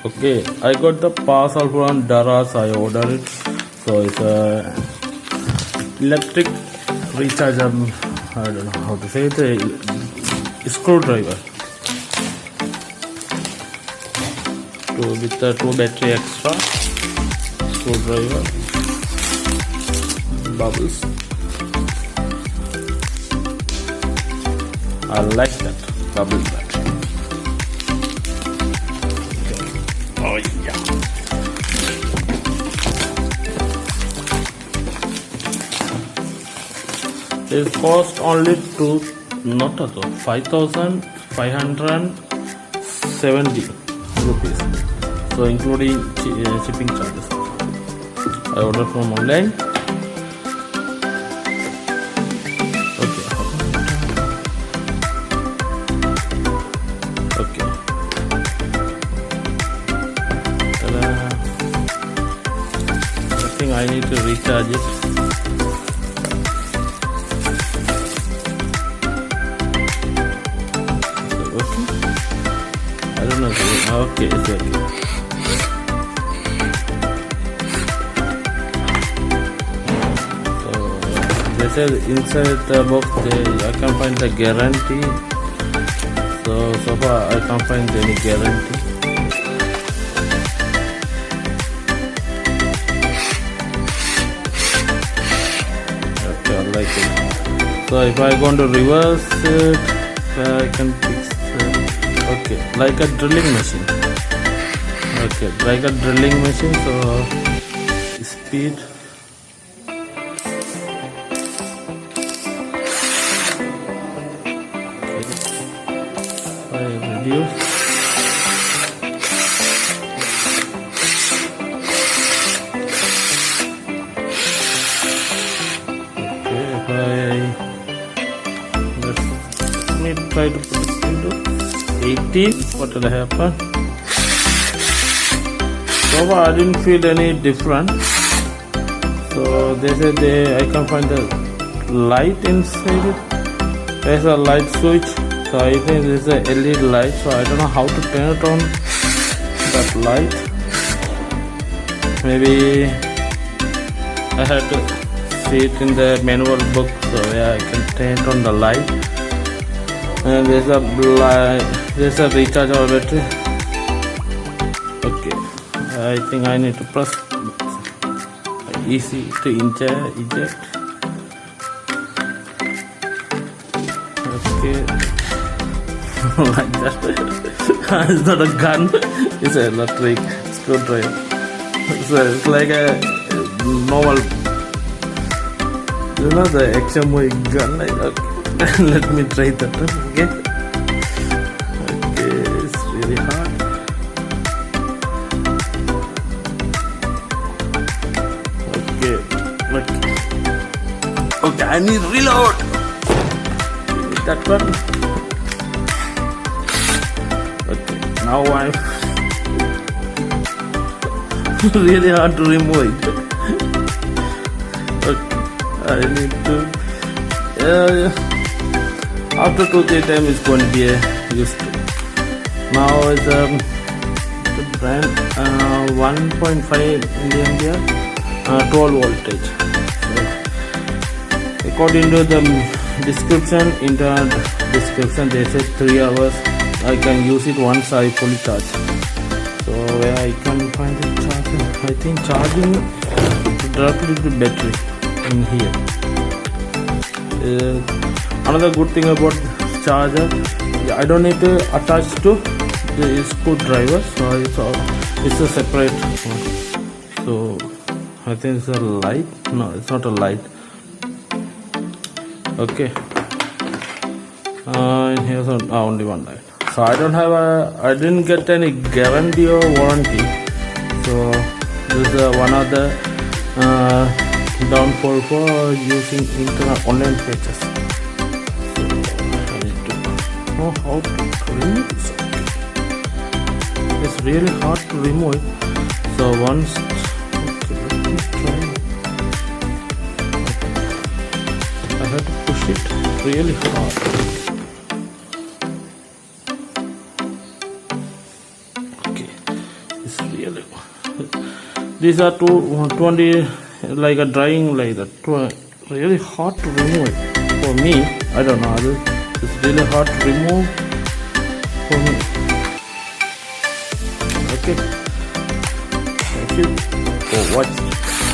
Okay, I got the parcel from Daras. I ordered it. So it's a electric recharger. I don't know how to say it. A screwdriver. With the 2 battery extra. Screwdriver. Bubbles. I like that bubble battery. Okay. Oh yeah. It cost only not at all, 5,570 rupees. So including shipping charges. I ordered from online. Okay. I think I need to recharge it. I don't know. Okay, it's okay. So they said inside the box I can find the guarantee. So far I can't find any guarantee. Okay, I like it. So if I go to reverse it, I can fix it. Okay, like a drilling machine. Okay, like a drilling machine. So speed. Reduce. Okay, let me try to put it into 18. What will happen? So far I didn't feel any different. So they said I can find the light inside it. There's a light switch. So I think this is a LED light, so I don't know how to turn it on, that light. Maybe I have to see it in the manual book, so yeah, I can turn it on the light. And there's a rechargeable battery. Okay, I think I need to press easy to eject. Okay. Like that. It's not a gun, it's an electric screwdriver. So it's like a normal, you know, the HMI gun. Like, okay. Let me try that one. Okay. Okay, it's really hard. Okay, okay, I need reload. That one. Now I'm really hard to remove it. Okay, I need to. After 2-3 times, it's going to be used to. Now it's the brand 1.5 milliampere, 12 voltage. So, according to the description, internet description, they said 3 hours. I can use it once I fully charge. So where I can find the charger? I think charging directly to the battery in here. Another good thing about charger, I don't need to attach to the screwdriver. So it's a separate one. So I think it's a light. No, it's not a light. Okay. And here's only one light. So I didn't get any guarantee or warranty. So this is one of the downfall for using internet online pages. So I need to know how to remove this. It's really hard to remove it. So once, okay, let me try. I have to push it really hard. really. These are 20, like a drying like that. Really hard to remove it. For me, I don't know. It's really hard to remove for me. Okay. Thank you for watching.